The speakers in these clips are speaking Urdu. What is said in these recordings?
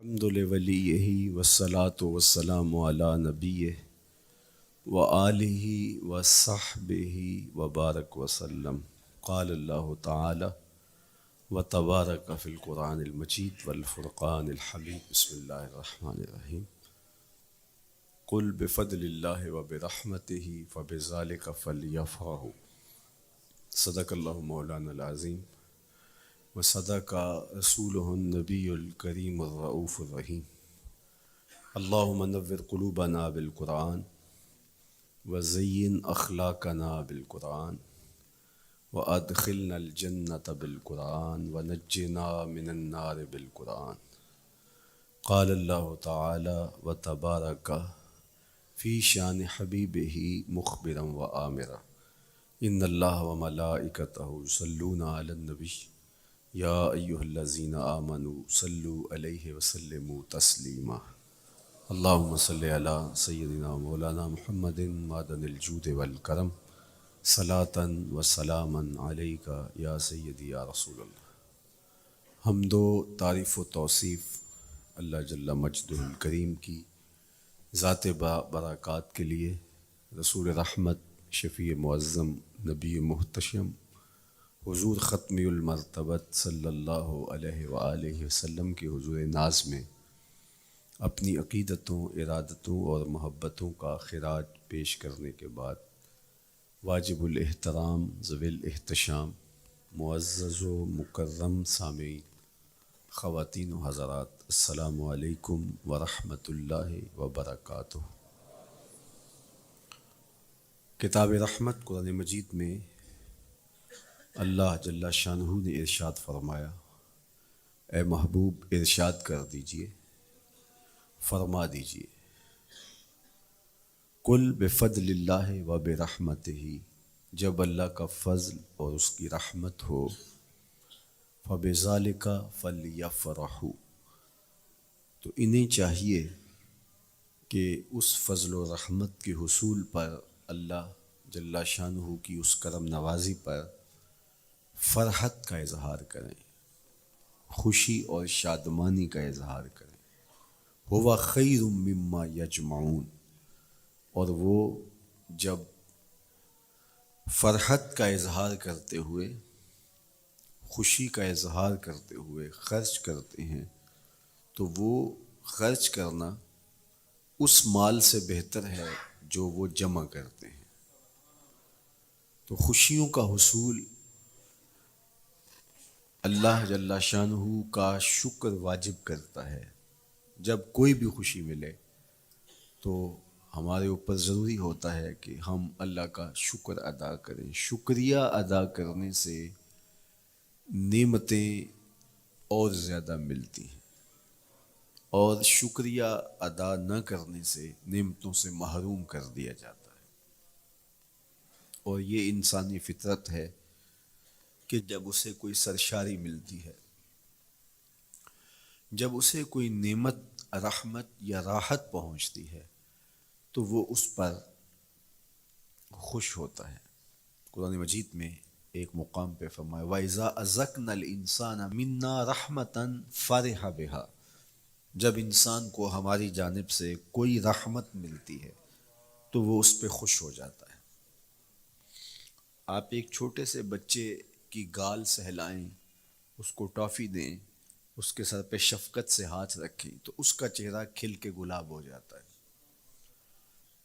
الحمد لولیہ والصلاة والسلام علی نبیہ وآلہ وصحبہ وبارک وسلم۔ قال اللہ تعالی وتبارک فی القرآن المجید والفرقان الحمید۔ بسم اللہ الرحمن الرحیم۔ قل بفضل اللہ وبرحمتہ فبذلک فلیفرحوا۔ صدق اللہ مولانا العظیم وصدق رسولہ النبی الکریم الرؤوف الرحیم۔ اللہم نور قلوبنا بالقرآن وزین اخلاقنا بالقرآن وادخلنا الجنة بالقرآن ونجنا من النار بالقرآن۔ قال اللہ تعالی وتبارک فی شان حبیبہ مخبرا وآمرا ان اللہ وملائکتہ یصلون علی النبی یا ایہا الذین آمنوا صلوا علیہ وسلموا تسلیما۔ اللہم صلی علی سیدنا مولانا محمد معدن الجود والکرم صلاۃ و سلاما علیک یا سیدی یا رسول اللہ۔ حمد و تعریف و توصیف اللہ جل مجدہ الکریم کی ذات برکات کے لیے، رسول رحمت، شفیع معظم، نبی محتشم، حضور ختمی المرتبت صلی اللہ علیہ وآلہ وسلم کے حضور ناز میں اپنی عقیدتوں، ارادتوں اور محبتوں کا خراج پیش کرنے کے بعد، واجب الاحترام ذوی الاحتشام معزز و مکرم سامعین، خواتین و حضرات، السلام علیکم ورحمۃ اللہ وبرکاتہ۔ کتاب رحمت قرآن مجید میں اللہ جل شانہ نے ارشاد فرمایا، اے محبوب ارشاد کر دیجئے، فرما دیجئے، قل بفضل اللہ و برحمتہ، جب اللہ کا فضل اور اس کی رحمت ہو، فبذالک فلیفرحوا، تو انہیں چاہیے کہ اس فضل و رحمت کے حصول پر، اللہ جل شانہ کی اس کرم نوازی پر فرحت کا اظہار کریں، خوشی اور شادمانی کا اظہار کریں۔ ہوا خیر مما یجمعون، اور وہ جب فرحت کا اظہار کرتے ہوئے، خوشی کا اظہار کرتے ہوئے خرچ کرتے ہیں، تو وہ خرچ کرنا اس مال سے بہتر ہے جو وہ جمع کرتے ہیں۔ تو خوشیوں کا حصول اللہ جل شانہ کا شکر واجب کرتا ہے۔ جب کوئی بھی خوشی ملے تو ہمارے اوپر ضروری ہوتا ہے کہ ہم اللہ کا شکر ادا کریں۔ شکریہ ادا کرنے سے نعمتیں اور زیادہ ملتی ہیں، اور شکریہ ادا نہ کرنے سے نعمتوں سے محروم کر دیا جاتا ہے۔ اور یہ انسانی فطرت ہے کہ جب اسے کوئی سرشاری ملتی ہے، جب اسے کوئی نعمت، رحمت یا راحت پہنچتی ہے، تو وہ اس پر خوش ہوتا ہے۔ قرآن مجید میں ایک مقام پہ فرمایا وَإِذَا أَذَقْنَا الْإِنسَانَ مِنَّا رَحْمَةً فَرِحَ بِهَا، جب انسان کو ہماری جانب سے کوئی رحمت ملتی ہے تو وہ اس پہ خوش ہو جاتا ہے۔ آپ ایک چھوٹے سے بچے کی گال سہلائیں، اس کو ٹافی دیں، اس کے سر پہ شفقت سے ہاتھ رکھیں تو اس کا چہرہ کھل کے گلاب ہو جاتا ہے۔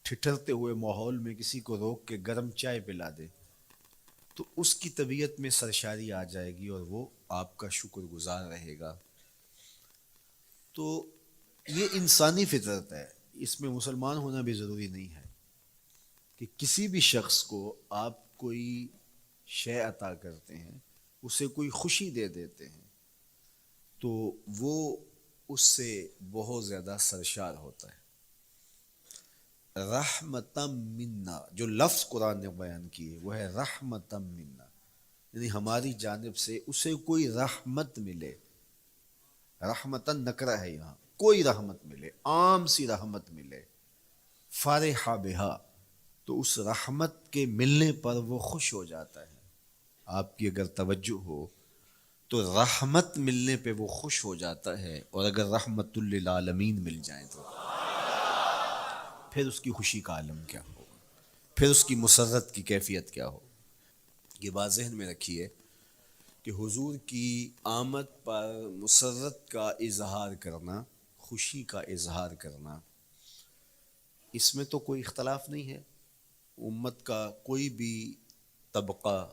ٹھٹھرتے ہوئے ماحول میں کسی کو روک کے گرم چائے پلا دے تو اس کی طبیعت میں سرشاری آ جائے گی اور وہ آپ کا شکر گزار رہے گا۔ تو یہ انسانی فطرت ہے، اس میں مسلمان ہونا بھی ضروری نہیں ہے کہ کسی بھی شخص کو آپ کوئی شے عطا کرتے ہیں، اسے کوئی خوشی دے دیتے ہیں، تو وہ اس سے بہت زیادہ سرشار ہوتا ہے۔ رحمتم منا، جو لفظ قرآن نے بیان کی ہے وہ ہے رحمتم منا، یعنی ہماری جانب سے اسے کوئی رحمت ملے۔ رحمتن نکرہ ہے یہاں، کوئی رحمت ملے، عام سی رحمت ملے، فرح بہا، تو اس رحمت کے ملنے پر وہ خوش ہو جاتا ہے۔ آپ کی اگر توجہ ہو تو رحمت ملنے پہ وہ خوش ہو جاتا ہے، اور اگر رحمت للعالمین مل جائیں تو پھر اس کی خوشی کا عالم کیا ہو، پھر اس کی مسرت کی کیفیت کیا ہو۔ یہ بات ذہن میں رکھیے کہ حضور کی آمد پر مسرت کا اظہار کرنا، خوشی کا اظہار کرنا، اس میں تو کوئی اختلاف نہیں ہے، امت کا کوئی بھی طبقہ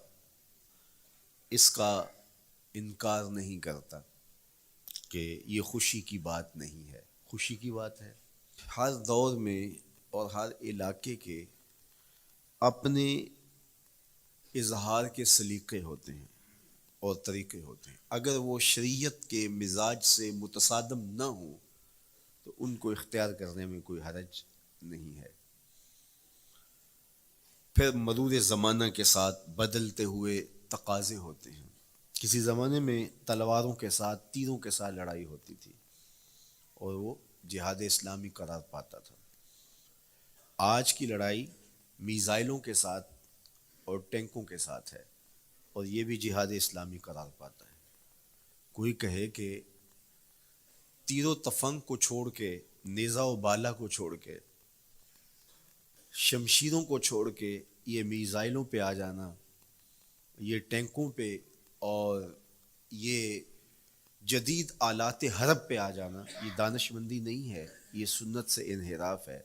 اس کا انکار نہیں کرتا کہ یہ خوشی کی بات نہیں ہے، خوشی کی بات ہے۔ ہر دور میں اور ہر علاقے کے اپنے اظہار کے سلیقے ہوتے ہیں اور طریقے ہوتے ہیں، اگر وہ شریعت کے مزاج سے متصادم نہ ہوں تو ان کو اختیار کرنے میں کوئی حرج نہیں ہے۔ پھر مرور زمانہ کے ساتھ بدلتے ہوئے تقاضے ہوتے ہیں۔ کسی زمانے میں تلواروں کے ساتھ، تیروں کے ساتھ لڑائی ہوتی تھی اور وہ جہاد اسلامی قرار پاتا تھا۔ آج کی لڑائی میزائلوں کے ساتھ اور ٹینکوں کے ساتھ ہے، اور یہ بھی جہاد اسلامی قرار پاتا ہے۔ کوئی کہے کہ تیر و تفنگ کو چھوڑ کے، نیزہ و بالا کو چھوڑ کے، شمشیروں کو چھوڑ کے یہ میزائلوں پہ آ جانا، یہ ٹینکوں پہ اور یہ جدید آلات حرب پہ آ جانا، یہ دانش مندی نہیں ہے، یہ سنت سے انحراف ہے۔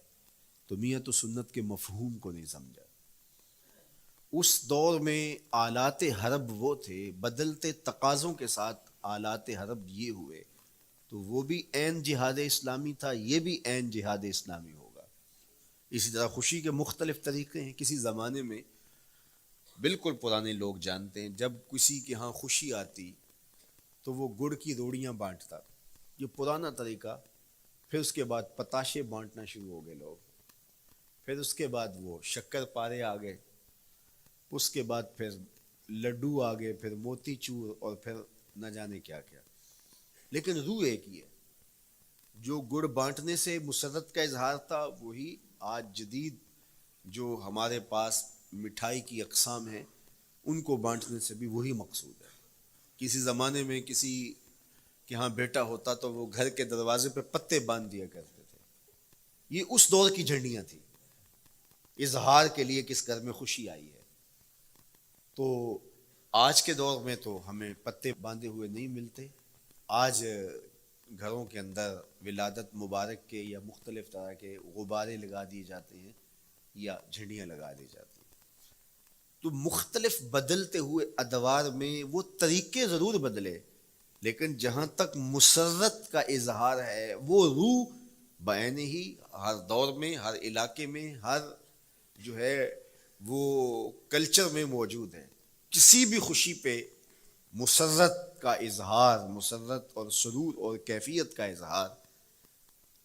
تو میاں تو سنت کے مفہوم کو نہیں سمجھا۔ اس دور میں آلات حرب وہ تھے، بدلتے تقاضوں کے ساتھ آلات حرب یہ ہوئے، تو وہ بھی عین جہاد اسلامی تھا، یہ بھی عین جہاد اسلامی ہوگا۔ اسی طرح خوشی کے مختلف طریقے ہیں۔ کسی زمانے میں بالکل پرانے لوگ جانتے ہیں، جب کسی کے ہاں خوشی آتی تو وہ گڑ کی روڑیاں بانٹتا، یہ پرانا طریقہ۔ پھر اس کے بعد پتاشے بانٹنا شروع ہو گئے لوگ، پھر اس کے بعد وہ شکر پارے آ گئے، اس کے بعد پھر لڈو آ گئے، پھر موتی چور، اور پھر نہ جانے کیا کیا۔ لیکن روح ایک ہی ہے۔ جو گڑ بانٹنے سے مسرت کا اظہار تھا، وہی آج جدید جو ہمارے پاس مٹھائی کی اقسام ہیں، ان کو بانٹنے سے بھی وہی مقصود ہے۔ کسی زمانے میں کسی کہ ہاں بیٹا ہوتا تو وہ گھر کے دروازے پہ پتے باندھ دیا کرتے تھے۔ یہ اس دور کی جھنڈیاں تھیں، اظہار کے لیے کس گھر میں خوشی آئی ہے۔ تو آج کے دور میں تو ہمیں پتے باندھے ہوئے نہیں ملتے۔ آج گھروں کے اندر ولادت مبارک کے یا مختلف طرح کے غبارے لگا دیے جاتے ہیں یا جھنڈیاں لگا دی جاتی ہیں۔ تو مختلف بدلتے ہوئے ادوار میں وہ طریقے ضرور بدلے، لیکن جہاں تک مسرت کا اظہار ہے، وہ روح بعین ہی ہر دور میں، ہر علاقے میں، ہر جو ہے وہ کلچر میں موجود ہے۔ کسی بھی خوشی پہ مسرت کا اظہار، مسرت اور سرور اور کیفیت کا اظہار،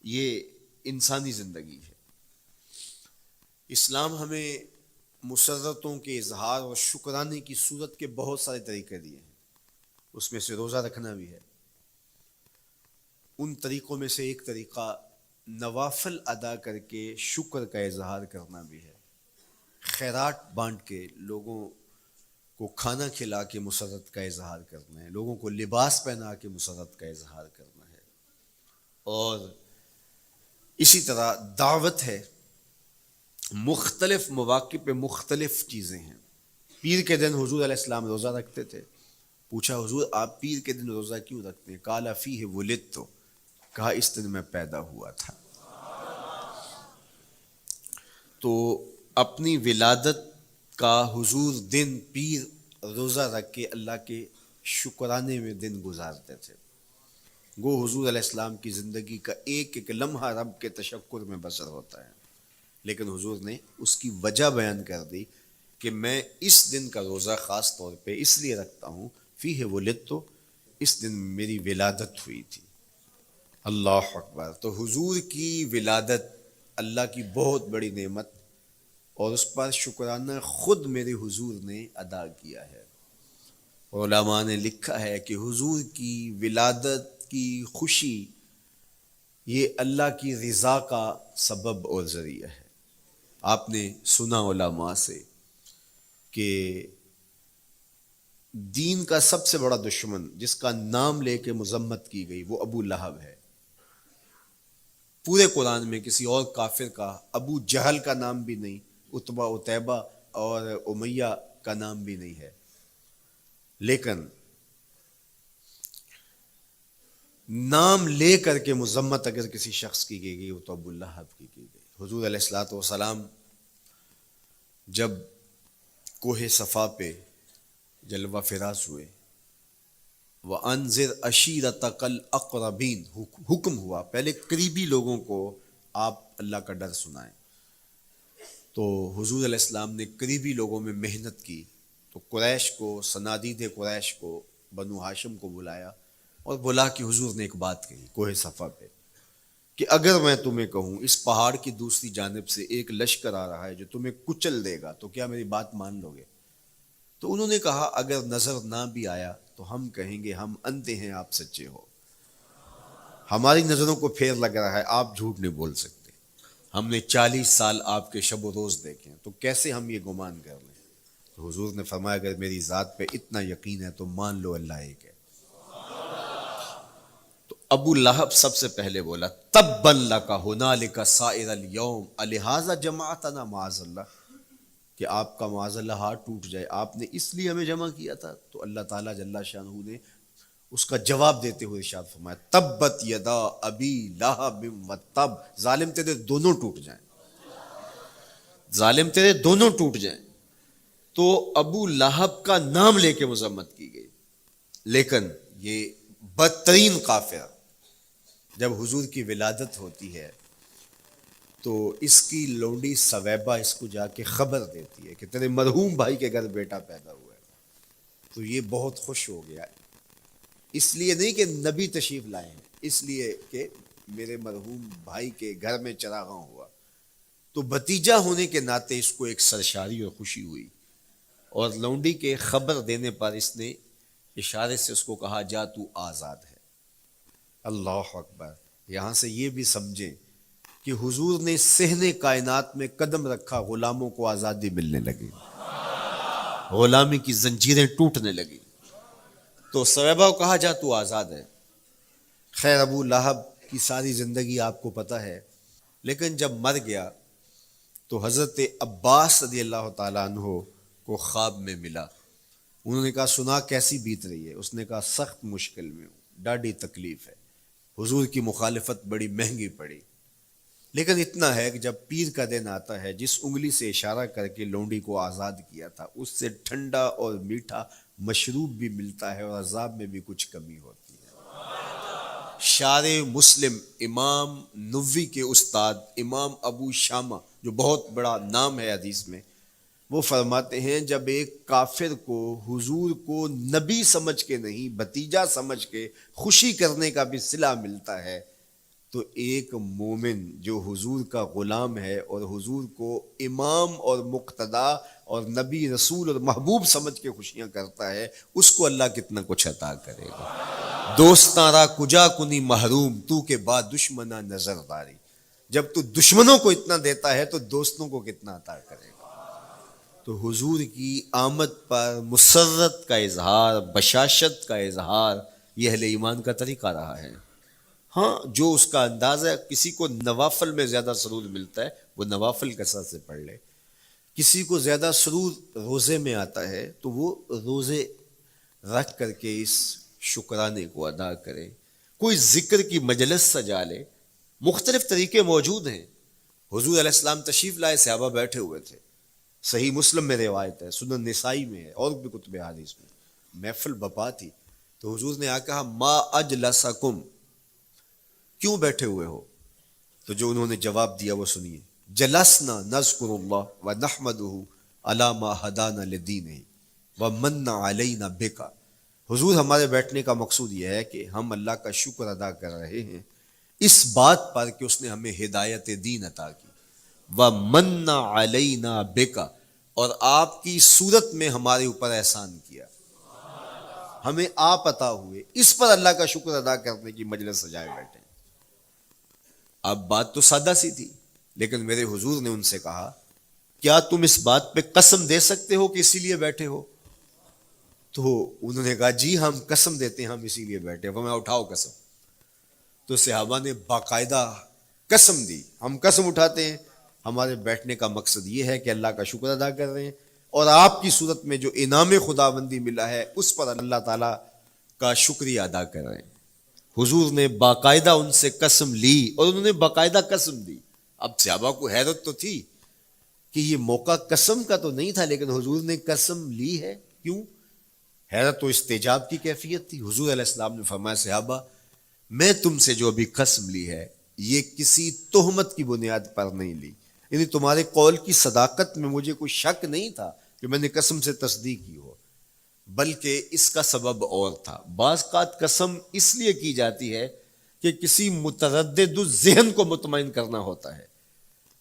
یہ انسانی زندگی ہے۔ اسلام ہمیں مسرتوں کے اظہار اور شکرانے کی صورت کے بہت سارے طریقے دیے ہیں، اس میں سے روزہ رکھنا بھی ہے۔ ان طریقوں میں سے ایک طریقہ نوافل ادا کر کے شکر کا اظہار کرنا بھی ہے۔ خیرات بانٹ کے، لوگوں کو کھانا کھلا کے مسرت کا اظہار کرنا ہے، لوگوں کو لباس پہنا کے مسرت کا اظہار کرنا ہے۔ اور اسی طرح دعوت ہے، مختلف مواقع پہ مختلف چیزیں ہیں۔ پیر کے دن حضور علیہ السلام روزہ رکھتے تھے۔ پوچھا حضور آپ پیر کے دن روزہ کیوں رکھتے ہیں؟ قال فیہ ولدت، کہا اس دن میں پیدا ہوا تھا۔ تو اپنی ولادت کا حضور دن پیر روزہ رکھ کے اللہ کے شکرانے میں دن گزارتے تھے۔ گو حضور علیہ السلام کی زندگی کا ایک ایک لمحہ رب کے تشکر میں بسر ہوتا ہے، لیکن حضور نے اس کی وجہ بیان کر دی کہ میں اس دن کا روزہ خاص طور پہ اس لیے رکھتا ہوں، فیہ ولدت، اس دن میری ولادت ہوئی تھی۔ اللہ اکبر۔ تو حضور کی ولادت اللہ کی بہت بڑی نعمت، اور اس پر شکرانہ خود میرے حضور نے ادا کیا ہے۔ علماء نے لکھا ہے کہ حضور کی ولادت کی خوشی یہ اللہ کی رضا کا سبب اور ذریعہ ہے۔ آپ نے سنا علماء سے کہ دین کا سب سے بڑا دشمن جس کا نام لے کے مذمت کی گئی وہ ابو لہب ہے. پورے قرآن میں کسی اور کافر کا ابو جہل کا نام بھی نہیں، عتبہ عتیبہ اور امیہ کا نام بھی نہیں ہے. لیکن نام لے کر کے مذمت اگر کسی شخص کی گئی وہ تو ابو لہب کی گئی. حضور علیہ الصلوۃ والسلام جب کوہ صفا پہ جلوہ فراز ہوئے، وَأَنذِرْ عَشِيرَتَكَ الْأَقْرَبِينَ، حکم ہوا پہلے قریبی لوگوں کو آپ اللہ کا ڈر سنائیں. تو حضور علیہ السلام نے قریبی لوگوں میں محنت کی، تو قریش کو، صنادید قریش کو، بنو ہاشم کو بلایا اور بلا کہ حضور نے ایک بات کہی کوہ صفا پہ کہ اگر میں تمہیں کہوں اس پہاڑ کی دوسری جانب سے ایک لشکر آ رہا ہے جو تمہیں کچل دے گا تو کیا میری بات مان لو گے؟ تو انہوں نے کہا اگر نظر نہ بھی آیا تو ہم کہیں گے ہم اندھے ہیں، آپ سچے ہو. ہماری نظروں کو پھیر لگ رہا ہے، آپ جھوٹ نہیں بول سکتے. ہم نے 40 سال آپ کے شب و روز دیکھے ہیں، تو کیسے ہم یہ گمان کر لیں؟ تو حضور نے فرمایا اگر میری ذات پہ اتنا یقین ہے تو مان لو اللہ ایک ہے. تو ابو لہب سب سے پہلے بولا تبا لک ھنالک سائر الیوم الہذا جمعتنا معاذ اللہ، کہ آپ کا معاذ اللہ ہاتھ ٹوٹ جائے، آپ نے اس لیے ہمیں جمع کیا تھا. تو اللہ تعالیٰ جل شانہ نے اس کا جواب دیتے ہوئے ارشاد فرمایا تبت یدا ابی لہب وتب، ظالم تیرے دونوں ٹوٹ جائیں، ظالم تیرے دونوں ٹوٹ جائیں. تو ابو لہب کا نام لے کے مذمت کی گئی. لیکن یہ بدترین کافر جب حضور کی ولادت ہوتی ہے تو اس کی لونڈی سویبہ اس کو جا کے خبر دیتی ہے کہ تیرے مرحوم بھائی کے گھر بیٹا پیدا ہوا ہے. تو یہ بہت خوش ہو گیا، اس لیے نہیں کہ نبی تشریف لائے ہیں، اس لیے کہ میرے مرحوم بھائی کے گھر میں چراغاں ہوا. تو بھتیجا ہونے کے ناطے اس کو ایک سرشاری اور خوشی ہوئی، اور لونڈی کے خبر دینے پر اس نے اشارے سے اس کو کہا جا تو آزاد ہے. اللہ اکبر. یہاں سے یہ بھی سمجھیں کہ حضور نے صحن کائنات میں قدم رکھا، غلاموں کو آزادی ملنے لگی، غلامی کی زنجیریں ٹوٹنے لگی. تو صحابہ کو کہا جا تو آزاد ہے. خیر ابو لہب کی ساری زندگی آپ کو پتہ ہے، لیکن جب مر گیا تو حضرت عباس رضی اللہ تعالیٰ عنہ کو خواب میں ملا. انہوں نے کہا سنا کیسی بیت رہی ہے؟ اس نے کہا سخت مشکل میں ہوں، ڈاڑھی تکلیف ہے، حضور کی مخالفت بڑی مہنگی پڑی. لیکن اتنا ہے کہ جب پیر کا دن آتا ہے، جس انگلی سے اشارہ کر کے لونڈی کو آزاد کیا تھا اس سے ٹھنڈا اور میٹھا مشروب بھی ملتا ہے اور عذاب میں بھی کچھ کمی ہوتی ہے. شارع مسلم امام نووی کے استاد امام ابو شامہ، جو بہت بڑا نام ہے حدیث میں، وہ فرماتے ہیں جب ایک کافر کو حضور کو نبی سمجھ کے نہیں بھتیجا سمجھ کے خوشی کرنے کا بھی صلہ ملتا ہے، تو ایک مومن جو حضور کا غلام ہے اور حضور کو امام اور مقتدا اور نبی رسول اور محبوب سمجھ کے خوشیاں کرتا ہے، اس کو اللہ کتنا کچھ عطا کرے گا. دوستاں را کجا کنی محروم، تو کے بعد دشمنا نظر داری. جب تو دشمنوں کو اتنا دیتا ہے تو دوستوں کو کتنا عطا کرے گا. تو حضور کی آمد پر مسرت کا اظہار، بشاشت کا اظہار، یہ اہل ایمان کا طریقہ رہا ہے. ہاں جو اس کا انداز ہے، کسی کو نوافل میں زیادہ سرور ملتا ہے وہ نوافل کثرت سے پڑھ لے، کسی کو زیادہ سرور روزے میں آتا ہے تو وہ روزے رکھ کر کے اس شکرانے کو ادا کرے، کوئی ذکر کی مجلس سجا لے. مختلف طریقے موجود ہیں. حضور علیہ السلام تشریف لائے، صحابہ بیٹھے ہوئے تھے، صحیح مسلم میں روایت ہے، سنن نسائی میں ہے اور بھی کتب حدیث میں. محفل بپا تھی تو حضور نے آ کہا ما اجلسکم، کیوں بیٹھے ہوئے ہو؟ تو جو انہوں نے جواب دیا وہ سنیے. جلسنا نذکر اللہ ونحمدہ علی ما ہدانا لدینہ ومن علینا بکا. حضور ہمارے بیٹھنے کا مقصود یہ ہے کہ ہم اللہ کا شکر ادا کر رہے ہیں اس بات پر کہ اس نے ہمیں ہدایت دین عطا کی، ومن علینا بکا، اور آپ کی صورت میں ہمارے اوپر احسان کیا، ہمیں آپ عطا ہوئے، اس پر اللہ کا شکر ادا کرنے کی مجلس سجائے بیٹھے. اب بات تو سادہ سی تھی، لیکن میرے حضور نے ان سے کہا کیا تم اس بات پہ قسم دے سکتے ہو کہ اسی لیے بیٹھے ہو؟ تو انہوں نے کہا جی ہم قسم دیتے ہیں ہم اسی لیے بیٹھے. فرمایا اٹھاؤ قسم. تو صحابہ نے باقاعدہ قسم دی, ہم قسم اٹھاتے ہیں, ہمارے بیٹھنے کا مقصد یہ ہے کہ اللہ کا شکر ادا کر رہے ہیں اور آپ کی صورت میں جو انعام خداوندی ملا ہے اس پر اللہ تعالیٰ کا شکریہ ادا کر رہے ہیں. حضور نے باقاعدہ ان سے قسم لی اور انہوں نے باقاعدہ قسم دی. اب صحابہ کو حیرت تو تھی کہ یہ موقع قسم کا تو نہیں تھا, لیکن حضور نے قسم لی ہے, کیوں؟ حیرت تو استجاب کی کیفیت تھی. حضور علیہ السلام نے فرمایا صحابہ میں تم سے جو ابھی قسم لی ہے یہ کسی تہمت کی بنیاد پر نہیں لی, یعنی تمہارے قول کی صداقت میں مجھے کوئی شک نہیں تھا کہ میں نے قسم سے تصدیق کی ہو, بلکہ اس کا سبب اور تھا. بعض اوقات قسم اس لیے کی جاتی ہے کہ کسی متردد ذہن کو مطمئن کرنا ہوتا ہے,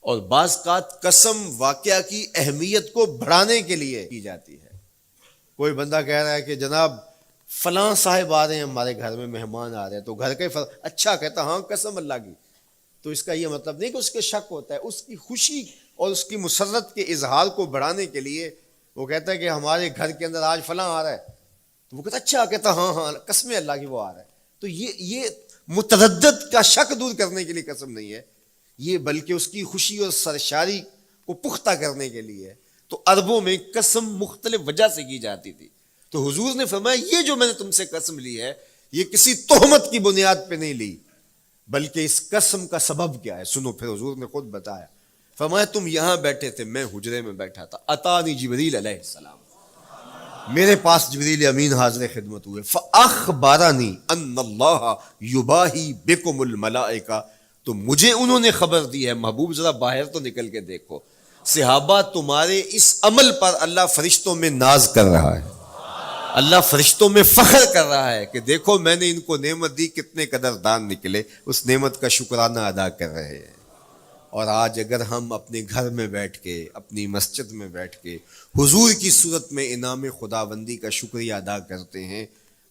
اور بعض اوقات قسم واقعہ کی اہمیت کو بڑھانے کے لیے کی جاتی ہے. کوئی بندہ کہہ رہا ہے کہ جناب فلاں صاحب آ رہے ہیں ہمارے گھر میں, مہمان آ رہے ہیں, تو گھر کے اچھا کہتا ہاں قسم اللہ کی, تو اس کا یہ مطلب نہیں کہ اس کے شک ہوتا ہے, اس کی خوشی اور اس کی مسرت کے اظہار کو بڑھانے کے لیے وہ کہتا ہے کہ ہمارے گھر کے اندر آج فلاں آ رہا ہے, تو وہ کہتا اچھا کہتا ہاں ہاں قسم اللہ کی وہ آ رہا ہے. تو یہ متردد کا شک دور کرنے کے لیے قسم نہیں ہے, یہ بلکہ اس کی خوشی اور سرشاری کو پختہ کرنے کے لیے ہے. تو عربوں میں قسم مختلف وجہ سے کی جاتی تھی. تو حضور نے فرمایا یہ جو میں نے تم سے قسم لی ہے یہ کسی تہمت کی بنیاد پہ نہیں لی, بلکہ اس قسم کا سبب کیا ہے سنو. پھر حضور نے خود بتایا, فرمایا تم یہاں بیٹھے تھے, میں حجرے میں بیٹھا تھا, اتانی جبریل علیہ السلام, میرے پاس جبریل امین حاضر خدمت ہوئے, فاخبرنی ان اللہ یباہی بکم الملائکہ, تو مجھے انہوں نے خبر دی ہے, محبوب ذرا باہر تو نکل کے دیکھو, صحابہ تمہارے اس عمل پر اللہ فرشتوں میں ناز کر رہا ہے, اللہ فرشتوں میں فخر کر رہا ہے کہ دیکھو میں نے ان کو نعمت دی, کتنے قدردان نکلے, اس نعمت کا شکرانہ ادا کر رہے ہیں. اور آج اگر ہم اپنے گھر میں بیٹھ کے, اپنی مسجد میں بیٹھ کے حضور کی صورت میں انعام خداوندی کا شکریہ ادا کرتے ہیں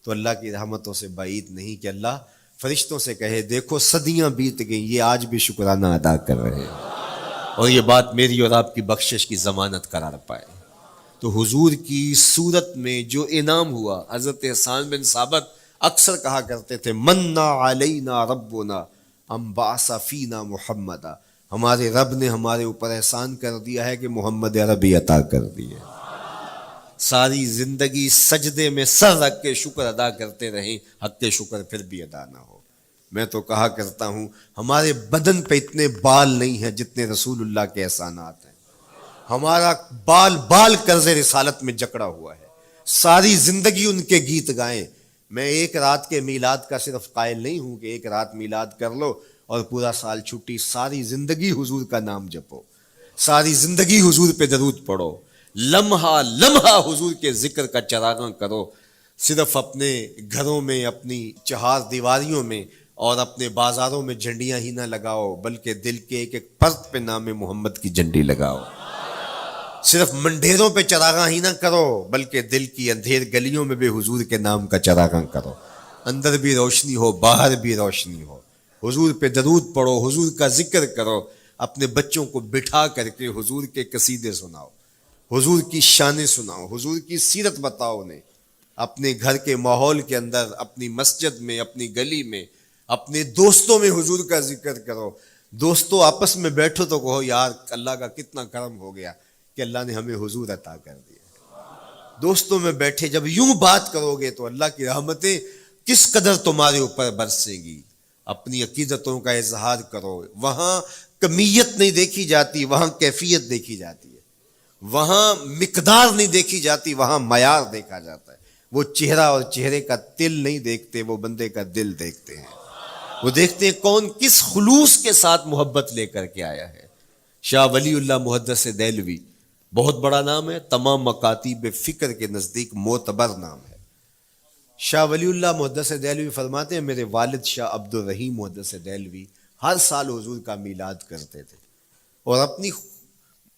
تو اللہ کی رحمتوں سے بعید نہیں کہ اللہ فرشتوں سے کہے دیکھو صدیاں بیت گئیں, یہ آج بھی شکرانہ ادا کر رہے ہیں, اور یہ بات میری اور آپ کی بخشش کی ضمانت قرار پائے. تو حضور کی صورت میں جو انعام ہوا, حضرت حسان بن ثابت اکثر کہا کرتے تھے منا علینا ربنا ام بعث فینا محمدا, ہمارے رب نے ہمارے اوپر احسان کر دیا ہے کہ محمد عربی عطا کر دیے. ساری زندگی سجدے میں سر رکھ کے شکر ادا کرتے رہیں, حق کے شکر پھر بھی ادا نہ ہو. میں تو کہا کرتا ہوں ہمارے بدن پہ اتنے بال نہیں ہیں جتنے رسول اللہ کے احسانات ہیں. ہمارا بال بال قرض رسالت میں جکڑا ہوا ہے, ساری زندگی ان کے گیت گائیں. میں ایک رات کے میلاد کا صرف قائل نہیں ہوں کہ ایک رات میلاد کر لو اور پورا سال چھٹی, ساری زندگی حضور کا نام جپو, ساری زندگی حضور پہ درود پڑھو, لمحہ لمحہ حضور کے ذکر کا چراغاں کرو. صرف اپنے گھروں میں, اپنی چہار دیواریوں میں اور اپنے بازاروں میں جھنڈیاں ہی نہ لگاؤ, بلکہ دل کے ایک ایک فرد پہ نام محمد کی جھنڈی لگاؤ. صرف منڈیروں پہ چراغاں ہی نہ کرو, بلکہ دل کی اندھیر گلیوں میں بھی حضور کے نام کا چراغاں کرو, اندر بھی روشنی ہو باہر بھی روشنی ہو. حضور پہ درود پڑھو, حضور کا ذکر کرو, اپنے بچوں کو بٹھا کر کے حضور کے قصیدے سناؤ, حضور کی شانیں سناؤ, حضور کی سیرت بتاؤ انہیں. اپنے گھر کے ماحول کے اندر, اپنی مسجد میں, اپنی گلی میں, اپنے دوستوں میں حضور کا ذکر کرو. دوستوں آپس میں بیٹھو تو کہو یار اللہ کا کتنا کرم ہو گیا کہ اللہ نے ہمیں حضور عطا کر دیا. دوستوں میں بیٹھے جب یوں بات کرو گے تو اللہ کی رحمتیں کس قدر تمہارے اوپر برسیں گی. اپنی عقیدتوں کا اظہار کرو, وہاں کمیت نہیں دیکھی جاتی, وہاں کیفیت دیکھی جاتی ہے, وہاں مقدار نہیں دیکھی جاتی, وہاں معیار دیکھا جاتا ہے. وہ چہرہ اور چہرے کا تل نہیں دیکھتے, وہ بندے کا دل دیکھتے ہیں. وہ دیکھتے ہیں کون کس خلوص کے ساتھ محبت لے کر کے آیا ہے. شاہ ولی اللہ محدث دہلوی بہت بڑا نام ہے, تمام مکاتیب فکر کے نزدیک معتبر نام ہے. شاہ ولی اللہ محدث دہلوی فرماتے ہیں میرے والد شاہ عبد الرحیم محدث دہلوی ہر سال حضور کا میلاد کرتے تھے, اور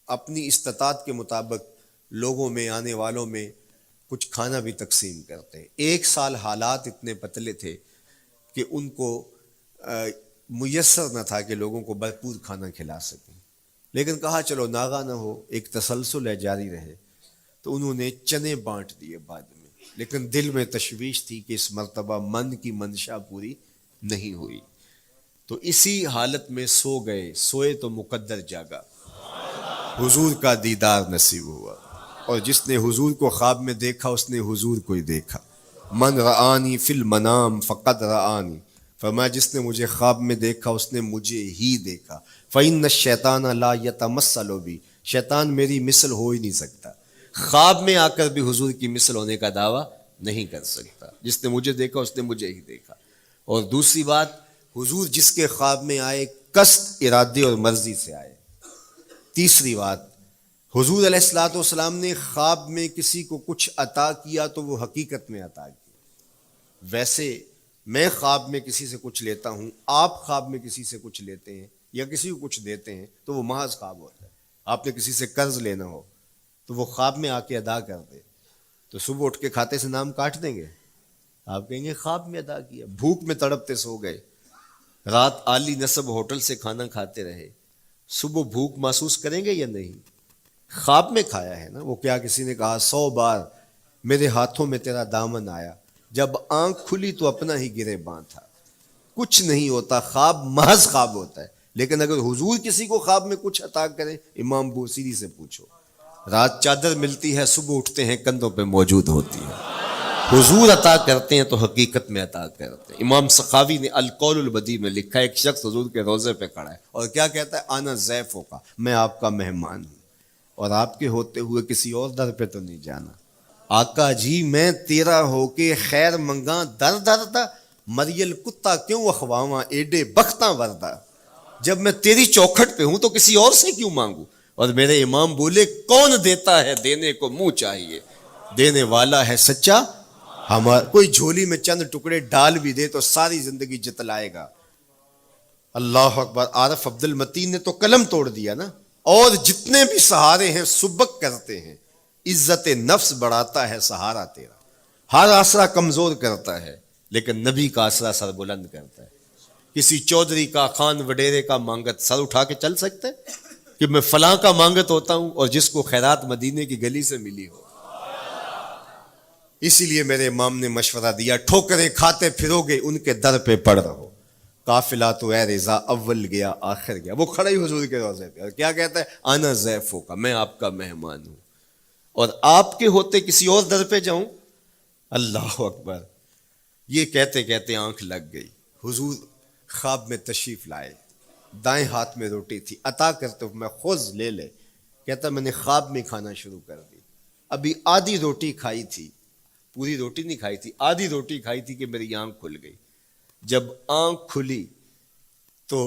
اپنی استطاعت کے مطابق لوگوں میں, آنے والوں میں کچھ کھانا بھی تقسیم کرتے. ایک سال حالات اتنے پتلے تھے کہ ان کو میسر نہ تھا کہ لوگوں کو بھرپور کھانا کھلا سکیں, لیکن کہا چلو ناغہ نہ ہو, ایک تسلسل ہے جاری رہے, تو انہوں نے چنے بانٹ دیے بعد میں. لیکن دل میں تشویش تھی کہ اس مرتبہ من کی منشا پوری نہیں ہوئی. تو اسی حالت میں سو گئے. سوئے تو مقدر جاگا, حضور کا دیدار نصیب ہوا. اور جس نے حضور کو خواب میں دیکھا اس نے حضور کو ہی دیکھا. من رآنی فی المنام فقد رآنی, فرمایا جس نے مجھے خواب میں دیکھا اس نے مجھے ہی دیکھا. فإن الشیطان لا یتمثل بی, شیطان میری مثل ہو ہی نہیں سکتا. خواب میں آ کر بھی حضور کی مثل ہونے کا دعویٰ نہیں کر سکتا. جس نے مجھے دیکھا اس نے مجھے ہی دیکھا. اور دوسری بات, حضور جس کے خواب میں آئے قصد, ارادے اور مرضی سے آئے. تیسری بات, حضور علیہ الصلوۃ والسلام نے خواب میں کسی کو کچھ عطا کیا تو وہ حقیقت میں عطا کیا. ویسے میں خواب میں کسی سے کچھ لیتا ہوں, آپ خواب میں کسی سے کچھ لیتے ہیں یا کسی کو کچھ دیتے ہیں تو وہ محض خواب ہوتا ہے. آپ نے کسی سے قرض لینا ہو تو وہ خواب میں آ کے ادا کر دے تو صبح اٹھ کے کھاتے سے نام کاٹ دیں گے؟ آپ کہیں گے خواب میں ادا کیا. بھوک میں تڑپتے سو گئے, رات عالی نسب ہوٹل سے کھانا کھاتے رہے, صبح بھوک محسوس کریں گے یا نہیں؟ خواب میں کھایا ہے نا. وہ کیا کسی نے کہا 100 بار میرے ہاتھوں میں تیرا دامن آیا, جب آنکھ کھلی تو اپنا ہی گرے باں تھا. کچھ نہیں ہوتا, خواب محض خواب ہوتا ہے. لیکن اگر حضور کسی کو خواب میں کچھ عطا کرے, امام بوصیری سے پوچھو, رات چادر ملتی ہے, صبح اٹھتے ہیں کندھوں پہ موجود ہوتی ہے. حضور عطا کرتے ہیں تو حقیقت میں عطا کرتے ہیں. امام سخاوی نے القول البدیع میں لکھا ہے, ایک شخص حضور کے روضے پہ کھڑا ہے اور کیا کہتا ہے, آنا ضیفوں کا, میں آپ کا مہمان ہوں اور آپ کے ہوتے ہوئے کسی اور در پہ تو نہیں جانا. آقا جی میں تیرا ہو کے خیر منگاں در در دا, مریل کتا کیوں اخواواں ایڈے بختاں وردا. جب میں تیری چوکھٹ پہ ہوں تو کسی اور سے کیوں مانگوں. اور میرے امام بولے, کون دیتا ہے دینے کو منہ چاہیے, دینے والا ہے سچا ہمارا. کوئی جھولی میں چند ٹکڑے ڈال بھی دے تو ساری زندگی جتلائے گا. اللہ اکبر. عارف عبد المتین نے تو قلم توڑ دیا نا. اور جتنے بھی سہارے ہیں سبک کرتے ہیں, عزت نفس بڑھاتا ہے سہارا تیرا. ہر آسرا کمزور کرتا ہے لیکن نبی کا آسرا سر بلند کرتا ہے. کسی چودھری کا, خان وڈیرے کا مانگت سر اٹھا کے چل سکتے کہ میں فلاں کا مانگت ہوتا ہوں اور جس کو خیرات مدینے کی گلی سے ملی ہو. اسی لیے میرے امام نے مشورہ دیا, ٹھوکریں کھاتے پھرو گے ان کے در پہ پڑ رہو. قافلہ تو اے رضا اول گیا آخر گیا. وہ کھڑا ہی حضور کے روضے پہ اور کیا کہتا ہے, آنا ضیفوں کا, میں آپ کا مہمان ہوں اور آپ کے ہوتے کسی اور در پہ جاؤں. اللہ اکبر. یہ کہتے کہتے آنکھ لگ گئی. حضور خواب میں تشریف لائے, دائیں ہاتھ میں روٹی تھی, عطا کرتے ہوئے میں خود لے لے. کہتا میں نے خواب میں کھانا شروع کر دی, ابھی آدھی روٹی کھائی تھی, پوری روٹی نہیں کھائی تھی, آدھی روٹی کھائی تھی کہ میری آنکھ کھل گئی. جب آنکھ کھلی تو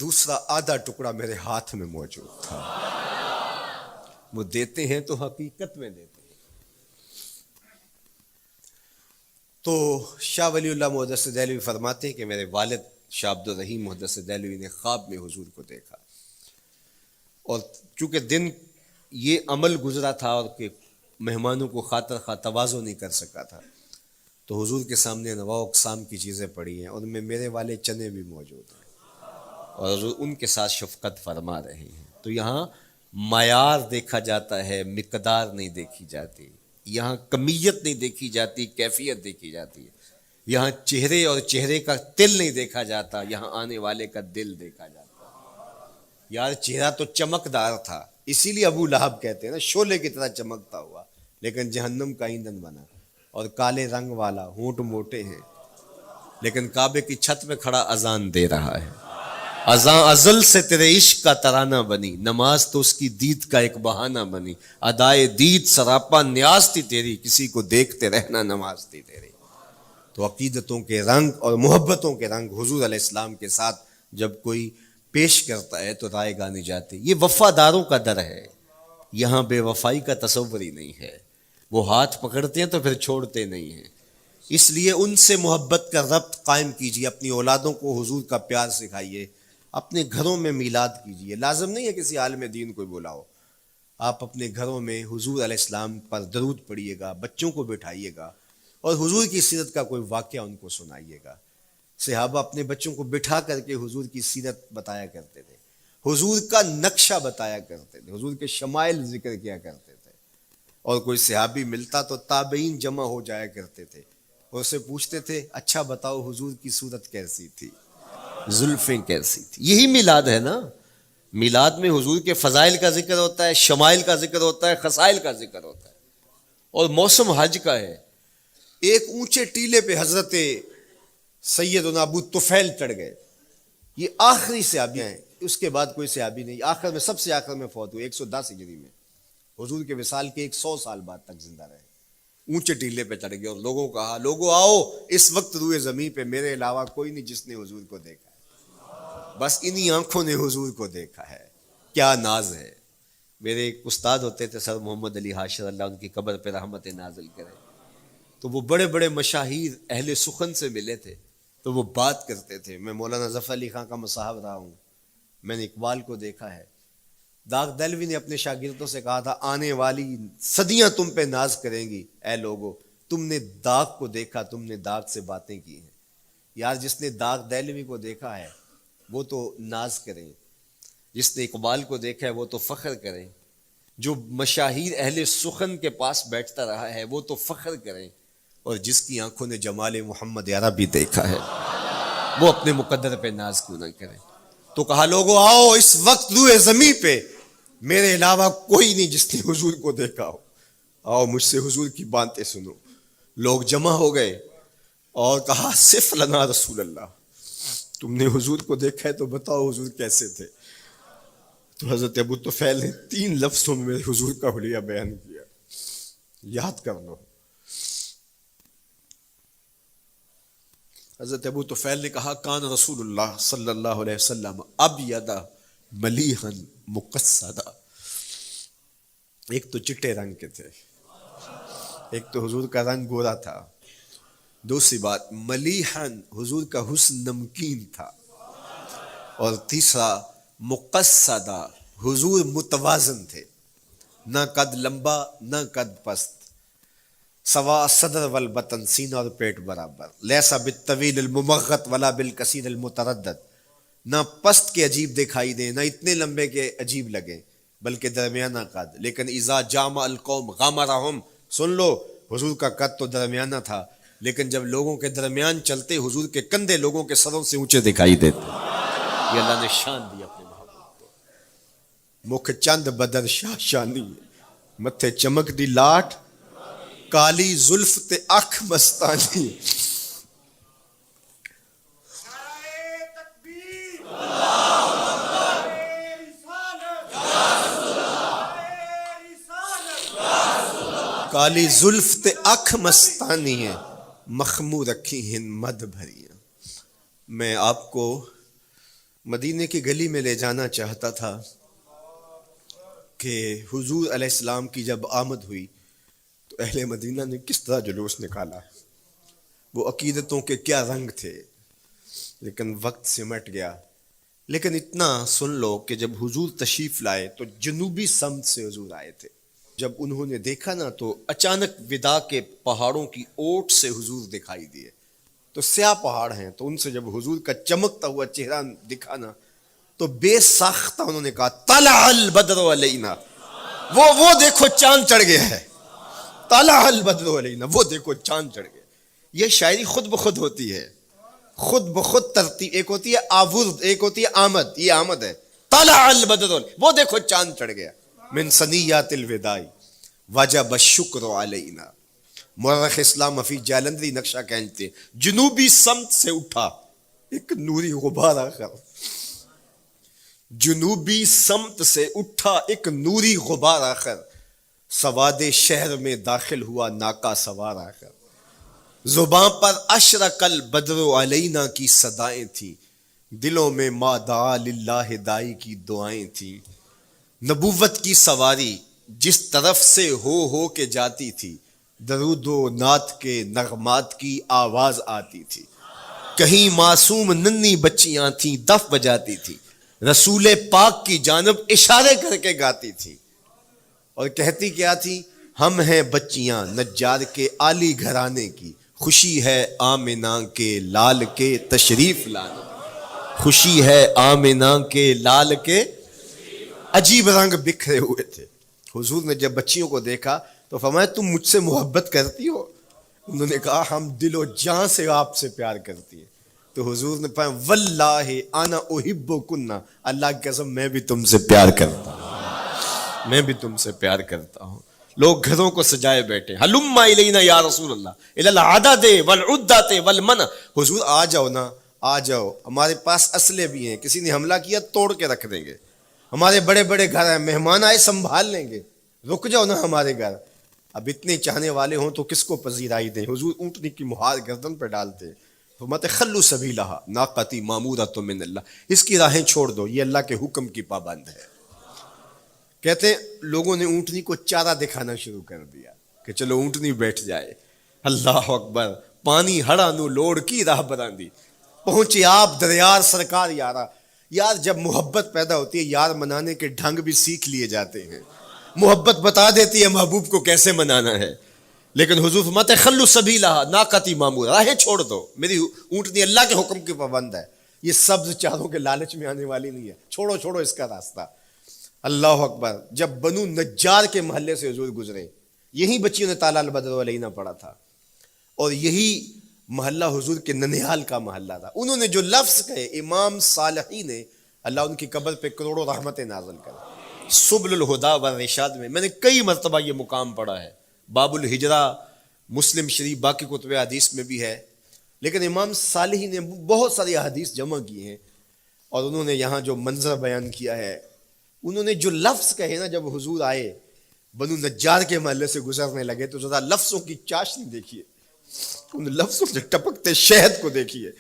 دوسرا آدھا ٹکڑا میرے ہاتھ میں موجود تھا. وہ دیتے ہیں تو حقیقت میں دیتے ہیں. تو شاہ ولی اللہ محدث دہلوی فرماتے ہیں کہ میرے والد شاہ عبد الرحیم محدث دہلوی نے خواب میں حضور کو دیکھا, اور چونکہ دن یہ عمل گزرا تھا اور کہ مہمانوں کو خاطر خواہ تواضع نہیں کر سکا تھا, تو حضور کے سامنے انواع اقسام کی چیزیں پڑی ہیں, ان میں میرے والے چنے بھی موجود ہیں اور ان کے ساتھ شفقت فرما رہے ہیں. تو یہاں معیار دیکھا جاتا ہے, مقدار نہیں دیکھی جاتی. یہاں کمیت نہیں دیکھی جاتی, کیفیت دیکھی جاتی ہے. یہاں چہرے اور چہرے کا تل نہیں دیکھا جاتا, یہاں آنے والے کا دل دیکھا جاتا. یار چہرہ تو چمکدار تھا, اسی لیے ابو لہب کہتے ہیں نا, شعلے کی طرح چمکتا ہوا, لیکن جہنم کا ایندھن بنا. اور کالے رنگ والا, ہونٹ موٹے ہیں, لیکن کعبے کی چھت میں کھڑا اذان دے رہا ہے. اذان ازل سے تیرے عشق کا ترانہ بنی, نماز تو اس کی دید کا ایک بہانہ بنی. ادائے دید سراپا نیاز تھی تیری, کسی کو دیکھتے رہنا نماز تھی تیری. تو عقیدتوں کے رنگ اور محبتوں کے رنگ حضور علیہ السلام کے ساتھ جب کوئی پیش کرتا ہے تو رائے گانی جاتی. یہ وفاداروں کا در ہے, یہاں بے وفائی کا تصور ہی نہیں ہے. وہ ہاتھ پکڑتے ہیں تو پھر چھوڑتے نہیں ہیں. اس لیے ان سے محبت کا ربط قائم کیجیے, اپنی اولادوں کو حضور کا پیار سکھائیے, اپنے گھروں میں میلاد کیجیے. لازم نہیں ہے کسی عالم دین کو بلاؤ, آپ اپنے گھروں میں حضور علیہ السلام پر درود پڑھیے گا, بچوں کو بٹھائیے گا اور حضور کی سیرت کا کوئی واقعہ ان کو سنائیے گا. صحابہ اپنے بچوں کو بٹھا کر کے حضور کی سیرت بتایا کرتے تھے, حضور کا نقشہ بتایا کرتے تھے, حضور کے شمائل ذکر کیا کرتے تھے. اور کوئی صحابی ملتا تو تابعین جمع ہو جایا کرتے تھے اور اسے پوچھتے تھے اچھا بتاؤ حضور کی صورت کیسی تھی، زلفیں کیسی تھی. یہی میلاد ہے نا. میلاد میں حضور کے فضائل کا ذکر ہوتا ہے، شمائل کا ذکر ہوتا ہے، خصائل کا ذکر ہوتا ہے. اور موسم حج کا ہے. ایک اونچے ٹیلے پہ حضرت سیدنا ابو طفیل چڑھ گئے. یہ آخری صحابی ہیں، اس کے بعد کوئی صحابی نہیں. آخر میں سب سے آخر میں فوت ہوئے 110 ہجری میں. حضور کے وصال کے 100 سال بعد تک زندہ رہے. اونچے ٹیلے پہ چڑھ گئے اور لوگوں کو کہا لوگوں آؤ، اس وقت روئے زمین پہ میرے علاوہ کوئی نہیں جس نے حضور کو دیکھا ہے. بس انہی آنکھوں نے حضور کو دیکھا ہے. کیا ناز ہے. میرے ایک استاد ہوتے تھے سر محمد علی حاشر، اللہ ان کی قبر پہ رحمت نازل کرے. تو وہ بڑے بڑے مشاہیر اہل سخن سے ملے تھے تو وہ بات کرتے تھے. میں مولانا ظفر علی خان کا مصاحب رہا ہوں، میں نے اقبال کو دیکھا ہے. داغ دہلوی نے اپنے شاگردوں سے کہا تھا آنے والی صدیاں تم پہ ناز کریں گی اے لوگو، تم نے داغ کو دیکھا، تم نے داغ سے باتیں کی ہیں. یار جس نے داغ دہلوی کو دیکھا ہے وہ تو ناز کریں، جس نے اقبال کو دیکھا ہے وہ تو فخر کریں، جو مشاہیر اہل سخن کے پاس بیٹھتا رہا ہے وہ تو فخر کریں، اور جس کی آنکھوں نے جمال محمد عربی دیکھا ہے وہ اپنے مقدر پہ ناز کیوں نہ کریں. تو کہا لوگوں آؤ، اس وقت روئے زمین پہ میرے علاوہ کوئی نہیں جس نے حضور کو دیکھا ہو، آؤ مجھ سے حضور کی باتیں سنو. لوگ جمع ہو گئے اور کہا صف لنا رسول اللہ، تم نے حضور کو دیکھا ہے تو بتاؤ حضور کیسے تھے. تو حضرت ابو طفیل نے 3 لفظوں میں میرے حضور کا حلیہ بیان کیا، یاد کر لو. حضرت ابو طفیل نے کہا کان رسول اللہ صلی اللہ علیہ وسلم ابیض ملیحا مقصدا. ایک تو چٹے رنگ کے تھے، ایک تو حضور کا رنگ گورا تھا. دوسری بات ملیحن، حضور کا حسن نمکین تھا. اور تیسرا مقصدا، حضور متوازن تھے، نہ قد لمبا نہ قد پست، سوا صدر والبطن، سینہ اور پیٹ برابر. لیسا بالطویل الممغط ولا بالکثیر المتردد، نہ پست کے عجیب دکھائی دیں نہ اتنے لمبے کے عجیب لگیں بلکہ درمیانہ قد. لیکن اذا جامع القوم غامرہم، سن لو حضور کا قد تو درمیانہ تھا لیکن جب لوگوں کے درمیان چلتے حضور کے کندھے لوگوں کے سروں سے اونچے دکھائی دیتے. یہ اللہ نے شان دی اپنے محبوب کو. مکھ چند بدر شاہ شانی، متھے چمک دی لاٹ، کالی زلف تے اکھ مستانی. کالی زلف تے اکھ مستانی ہیں، مخمور رکھی ہیں مد بھریاں. میں آپ کو مدینے کی گلی میں لے جانا چاہتا تھا کہ حضور علیہ السلام کی جب آمد ہوئی تو اہل مدینہ نے کس طرح جلوس نکالا، وہ عقیدتوں کے کیا رنگ تھے. لیکن وقت سمٹ گیا. لیکن اتنا سن لو کہ جب حضور تشریف لائے تو جنوبی سمت سے حضور آئے تھے. جب انہوں نے دیکھا نا تو اچانک ودا کے پہاڑوں کی اوٹ سے حضور دکھائی دیے. تو سیاہ پہاڑ ہیں تو ان سے جب حضور کا چمکتا ہوا چہرہ دکھا نا تو بے ساختہ انہوں نے کہا طلع البدر علینا، وہ دیکھو چاند چڑھ گیا ہے. طلع البدر علینا، وہ دیکھو چاند چڑھ گیا. یہ شاعری خود بخود ہوتی ہے، خود بخود ترتیب. ایک ہوتی ہے آورد، ایک ہوتی ہے آمد. یہ آمد ہے. طلع البدر، وہ دیکھو چاند چڑھ گیا. من ثنیات الوداع وجب الشکر علینا. مورخ اسلام حفیظ جالندری نقشہ کھینچتے جنوبی سمت سے اٹھا ایک نوری غبار آخر. جنوبی سمت سے اٹھا ایک نوری غبار آخر، سواد شہر میں داخل ہوا ناکا سوار آخر. زباں پر اشرق البدر علینا کی صدائیں تھیں، دلوں میں ما دعا للہ دائی کی دعائیں تھیں. نبوت کی سواری جس طرف سے ہو کے جاتی تھی، درود و نعت کے نغمات کی آواز آتی تھی. کہیں معصوم ننھی بچیاں تھیں دف بجاتی تھی، رسول پاک کی جانب اشارے کر کے گاتی تھی اور کہتی کیا تھی، ہم ہیں بچیاں نجار کے عالی گھرانے کی، خوشی ہے آمنہ کے لال کے تشریف لانے. خوشی ہے آمنہ کے لال کے. عجیب رنگ بکھرے ہوئے تھے. حضور نے جب بچیوں کو دیکھا تو فرمایا تم مجھ سے محبت کرتی ہو؟ انہوں نے کہا ہم دل و جان سے آپ سے پیار کرتی ہیں. تو حضور نے فرمایا واللہ انا احبکن، اللہ کی قسم میں بھی تم سے پیار کرتا ہوں، میں بھی تم سے پیار کرتا ہوں. لوگ گھروں کو سجائے بیٹھے، ہلم الینا یا رسول اللہ الی العدد والعدۃ والمنع، حضور آ جاؤ نا، آ جاؤ، ہمارے پاس اسلحے بھی ہیں، کسی نے حملہ کیا توڑ کے رکھ دیں گے، ہمارے بڑے بڑے گھر ہیں، مہمان آئے سنبھال لیں گے، رک جاؤ نا ہمارے گھر. اب اتنے چاہنے والے ہوں تو کس کو پذیرائی دیں؟ حضور اونٹنی کی مہار گردن پہ ڈالتے، فرماتے خلو سبیلہا ناقتی مامورۃ من اللہ، اس کی راہیں چھوڑ دو، یہ اللہ کے حکم کی پابند ہے. کہتے ہیں لوگوں نے اونٹنی کو چارہ دکھانا شروع کر دیا کہ چلو اونٹنی بیٹھ جائے. اللہ اکبر، پانی ہڑا نو لوڑ کی راہ براندی، پہنچے آپ دریار سرکار یارا. یار جب محبت پیدا ہوتی ہے یار منانے کے ڈھنگ بھی سیکھ لیے جاتے ہیں، محبت بتا دیتی ہے محبوب کو کیسے منانا ہے. لیکن حضور فرماتے خلو سبیلہا ناقتی مامورہ، راہیں چھوڑ دو، میری اونٹنی اللہ کے حکم کی پابند ہے، یہ سبز چاروں کے لالچ میں آنے والی نہیں ہے، چھوڑو چھوڑو اس کا راستہ. اللہ اکبر، جب بنو نجار کے محلے سے حضور گزرے، یہی بچیوں نے تالا البدر علینا پڑھا تھا، اور یہی محلہ حضور کے ننیال کا محلہ تھا. انہوں نے جو لفظ کہے، امام صالحی نے، اللہ ان کی قبر پہ کروڑوں رحمتیں نازل کرے. سبل الہدا والرشاد میں نے کئی مرتبہ یہ مقام پڑھا ہے، باب الہجرہ مسلم شریف باقی کتب حدیث میں بھی ہے، لیکن امام صالحی نے بہت ساری احادیث جمع کی ہیں، اور انہوں نے یہاں جو منظر بیان کیا ہے، انہوں نے جو لفظ کہے نا، جب حضور آئے بنو نجار کے محلے سے گزرنے لگے تو ذرا لفظوں کی چاشنی دیکھیے، ان لفظوں سے ٹپکتے شہد کو دیکھیے.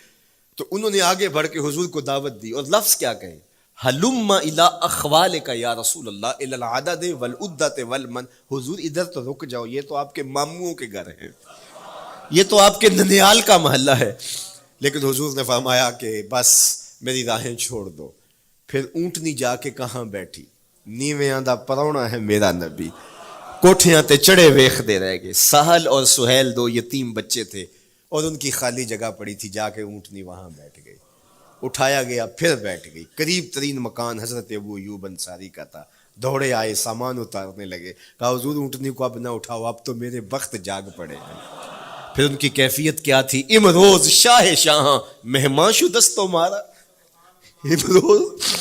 تو انہوں نے آگے بڑھ کے حضور کو دعوت دی، اور لفظ کیا کہے، ہلم الی اخوالک یا رسول اللہ الی العدد والعدۃ والمن، حضور ادھر تو رک جاؤ، یہ تو آپ کے ماموں کے گھر ہیں، یہ تو آپ کے ننیال کا محلہ ہے. لیکن حضور نے فرمایا کہ بس میری راہیں چھوڑ دو. پھر اونٹنی جا کے کہاں بیٹھی، نیویاں دا پرونا ہے میرا نبی، کوٹھیاں تے چڑھے ویخ دے رہ گئے. سہل اور سہیل دو یتیم بچے تھے، اور ان کی خالی جگہ پڑی تھی، جا کے اونٹنی وہاں بیٹھ گئی. اٹھایا گیا پھر بیٹھ گئی. قریب ترین مکان حضرت ابو ایوب انصاری کا تھا. دوڑے آئے، سامان اتارنے لگے، کہا حضور اونٹنی کو اب نہ اٹھاؤ، اب تو میرے وقت جاگ پڑے ہیں. پھر ان کی کیفیت کیا تھی، امروز شاہ شاہاں مہمان شدست مارا. امروز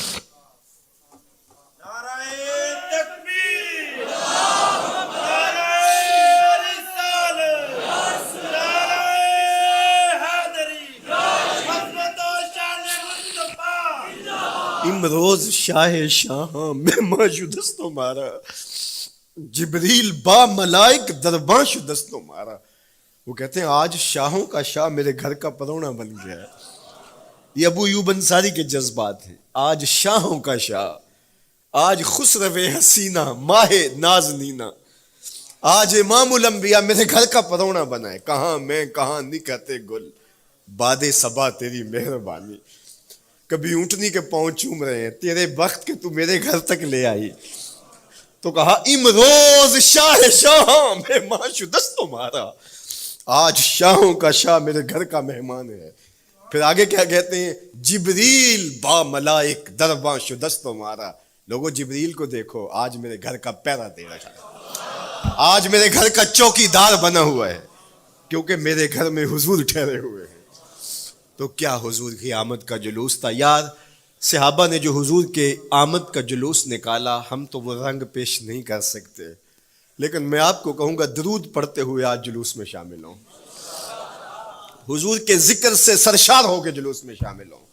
امروز شاہ شاہاں مہمان شدست مارا، جبریل با ملائک درباں شدست مارا. وہ کہتے ہیں آج شاہوں کا شاہ میرے گھر کا پرونا بن گیا ہے. یہ ابو ایوب انصاری کے جذبات ہیں. آج شاہوں کا شاہ، آج خسرو حسینہ ماہ نازنینہ، آج امام الانبیاء میرے گھر کا پرونا بنا ہے. کہاں میں کہاں نکہتے گل، باد صبا تیری مہربانی. کبھی اونٹنی کے پاؤں چوم رہے ہیں، تیرے بخت کے تو میرے گھر تک لے آئی. تو کہا امروز شاہ شاہاں مہمان شدست مارا، آج شاہوں کا شاہ میرے گھر کا مہمان ہے. پھر آگے کیا کہتے ہیں، جبریل با ملائک درباں شدست مارا. لوگوں جبریل کو دیکھو، آج میرے گھر کا پیرا دے رکھا ہے، آج میرے گھر کا چوکی دار بنا ہوا ہے، کیونکہ میرے گھر میں حضور ٹھہرے ہوئے ہیں. تو کیا حضور کی آمد کا جلوس تھا یار. صحابہ نے جو حضور کے آمد کا جلوس نکالا، ہم تو وہ رنگ پیش نہیں کر سکتے، لیکن میں آپ کو کہوں گا درود پڑھتے ہوئے آج جلوس میں شامل ہوں، حضور کے ذکر سے سرشار ہو کے جلوس میں شامل ہوں،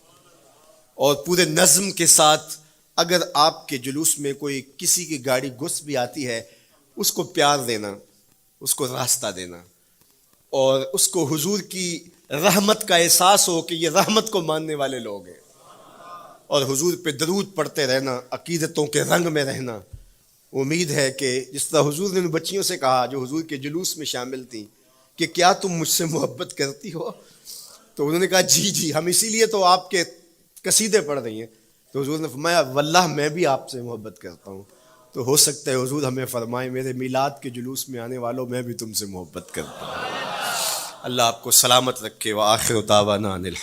اور پورے نظم کے ساتھ. اگر آپ کے جلوس میں کوئی کسی کی گاڑی گھس بھی آتی ہے، اس کو پیار دینا، اس کو راستہ دینا، اور اس کو حضور کی رحمت کا احساس ہو کہ یہ رحمت کو ماننے والے لوگ ہیں، اور حضور پہ درود پڑھتے رہنا، عقیدتوں کے رنگ میں رہنا. امید ہے کہ جس طرح حضور نے ان بچیوں سے کہا جو حضور کے جلوس میں شامل تھیں کہ کیا تم مجھ سے محبت کرتی ہو، تو انہوں نے کہا جی جی، ہم اسی لیے تو آپ کے قصیدے پڑھ رہی ہیں. تو حضور نے فرمایا واللہ میں بھی آپ سے محبت کرتا ہوں. تو ہو سکتا ہے حضور ہمیں فرمائیں میرے میلاد کے جلوس میں آنے والوں میں بھی تم سے محبت کرتا ہوں. اللہ آپ کو سلامت رکھے. وآخر دعوانا ان الحمد